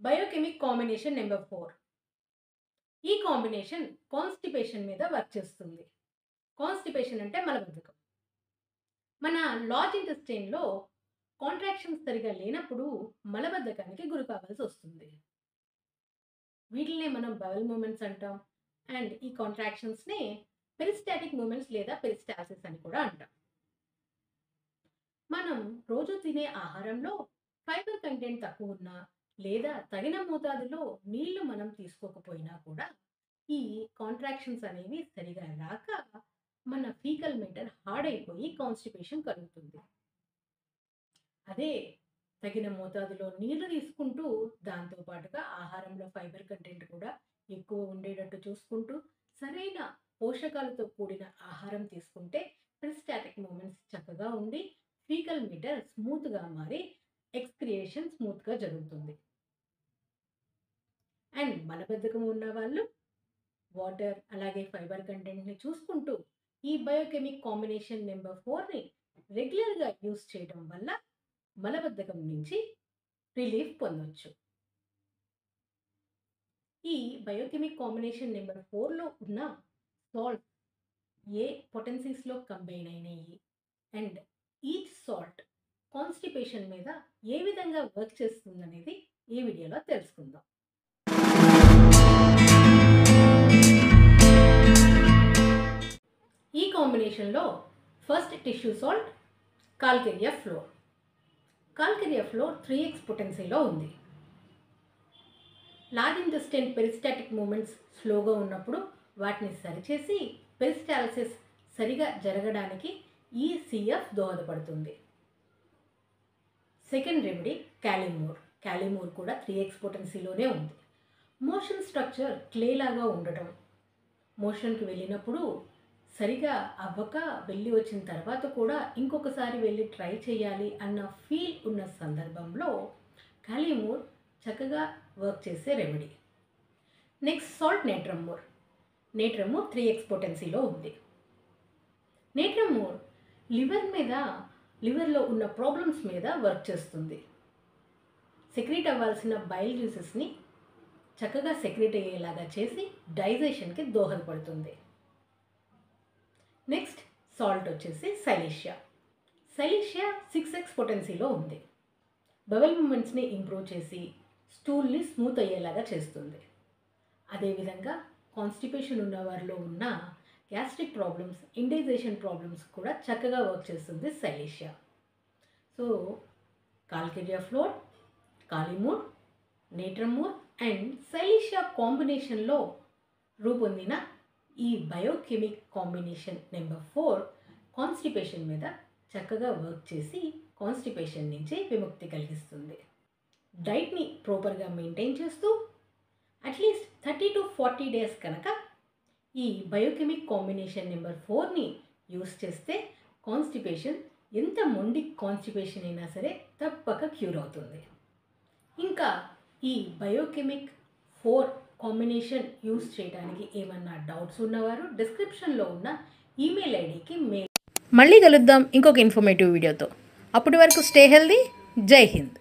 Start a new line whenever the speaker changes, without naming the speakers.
Biochemic combination number 4. ఈ combination constipation మీద work చేస్తుంది. కాన్స్టిపేషన్ అంటే మలబద్ధకం. మన లార్జ్ ఇంటెస్టైన్లో కాంట్రాక్షన్స్ సరిగా లేనప్పుడు మలబద్ధకానికి గురి కావాల్సి వస్తుంది. వీటినే మనం బవల్ మూమెంట్స్ అంటాం. అండ్ ఈ కాంట్రాక్షన్స్నే పెరిస్టాటిక్ మూమెంట్స్ లేదా పెరిస్టాల్సిస్ అని కూడా అంటాం. మనం రోజు తినే ఆహారంలో ఫైబర్ కంటెంట్ తక్కువ ఉన్నా లేదా తగిన మోతాదులో నీళ్లు మనం తీసుకోకపోయినా కూడా ఈ కాంట్రాక్షన్స్ అనేవి సరిగా రాక మన ఫీకల్ మ్యాటర్ హార్డ్ అయిపోయి కాన్స్టిపేషన్ కలుగుతుంది. అదే తగిన మోతాదులో నీళ్లు తీసుకుంటూ దాంతో పాటుగా ఆహారంలో ఫైబర్ కంటెంట్ కూడా ఎక్కువ ఉండేటట్టు చూసుకుంటూ సరైన పోషకాలతో కూడిన ఆహారం తీసుకుంటే పెరిస్టాటిక్ మూమెంట్స్ చక్కగా ఉండి ఫీకల్ మీటర్ స్మూత్గా మారి ఎక్స్క్రియేషన్ స్మూత్గా జరుగుతుంది. అండ్ మలబద్ధకం ఉన్న వాళ్ళు వాటర్ అలాగే ఫైబర్ కంటెంట్ని చూసుకుంటూ ఈ బయోకెమిక్ కాంబినేషన్ నెంబర్ 4ని రెగ్యులర్గా యూస్ చేయడం వల్ల మలబద్ధకం నుంచి రిలీఫ్ పొందవచ్చు. ఈ బయోకెమిక్ కాంబినేషన్ నెంబర్ 4లో ఉన్న సాల్ట్ ఏ పొటెన్సీస్లో కంబైన్ అయినాయి అండ్ ఈచ్ సాల్ట్ కాన్స్టిపేషన్ మీద ఏ విధంగా వర్క్ చేస్తుందనేది ఈ వీడియోలో తెలుసుకుందాం. ఈ కాంబినేషన్లో first tissue salt calcarea floor. Calcarea floor 3x పొటెన్సీలో ఉంది. లార్జ్ ఇంటెస్టైన్ పెరిస్టాటిక్ మూమెంట్స్ స్లోగా ఉన్నప్పుడు వాటిని సరిచేసి పెరిస్టాల్సిస్ సరిగా జరగడానికి ఈ సిఎఫ్ దోహదపడుతుంది. Second remedy క్యాలిమోర్. క్యాలిమోర్ కూడా 3x పొటెన్సీలోనే ఉంది. మోషన్ స్ట్రక్చర్ క్లే లాగా ఉండటం, మోషన్కి వెళ్ళినప్పుడు సరిగా అవ్వక వెళ్ళి వచ్చిన తర్వాత కూడా ఇంకొకసారి వెళ్ళి ట్రై చేయాలి అన్న ఫీల్ ఉన్న సందర్భంలో క్యాలిమోర్ చక్కగా వర్క్ చేసే remedy. Next salt natrum mur. Natrum mur 3x పొటెన్సీలో ఉంది. నేట్రమోర్ లివర్లో ఉన్న ప్రాబ్లమ్స్ మీద వర్క్ చేస్తుంది. సెక్రీట్ అవ్వాల్సిన బైల్ జ్యూసెస్ని చక్కగా సెక్రీట్ అయ్యేలాగా చేసి డైజెషన్కి దోహదపడుతుంది. నెక్స్ట్ సాల్ట్ వచ్చేసి సైలీషియా. సైలీషియా 6x పొటెన్సీలో ఉంది. బవల్ మూమెంట్స్ని ఇంప్రూవ్ చేసి స్టూల్ని స్మూత్ అయ్యేలాగా చేస్తుంది. అదేవిధంగా కాన్స్టిపేషన్ ఉన్న వారిలో ఉన్న గ్యాస్ట్రిక్ ప్రాబ్లమ్స్, ఇండైజేషన్ ప్రాబ్లమ్స్ కూడా చక్కగా వర్క్ చేస్తుంది silicea. So calcarea fluor, kali mur, natrum mur and silicea కాంబినేషన్లో రూపొందిన ఈ బయోకెమిక్ కాంబినేషన్ నెంబర్ 4 కాన్స్టిపేషన్ మీద చక్కగా వర్క్ చేసి కాన్స్టిపేషన్ నుంచి విముక్తి కలిగిస్తుంది. డైట్ని ప్రాపర్గా మెయింటైన్ చేస్తూ అట్లీస్ట్ 30 to 40 డేస్ కనుక ఈ బయోకెమిక్ కాంబినేషన్ నెంబర్ 4ని యూస్ చేస్తే కాన్స్టిపేషన్ ఎంత మొండి కాన్స్టిపేషన్ అయినా సరే తప్పక క్యూర్ అవుతుంది. ఇంకా ఈ బయోకెమిక్ 4 కాంబినేషన్ యూస్ చేయడానికి ఏమన్నా డౌట్స్ ఉన్నవారు డిస్క్రిప్షన్లో ఉన్న ఈమెయిల్ ఐడికి మెయిల్.
మళ్ళీ కలుద్దాం ఇంకొక ఇన్ఫర్మేటివ్ వీడియోతో. అప్పటి వరకు స్టే హెల్దీ. జై హింద్.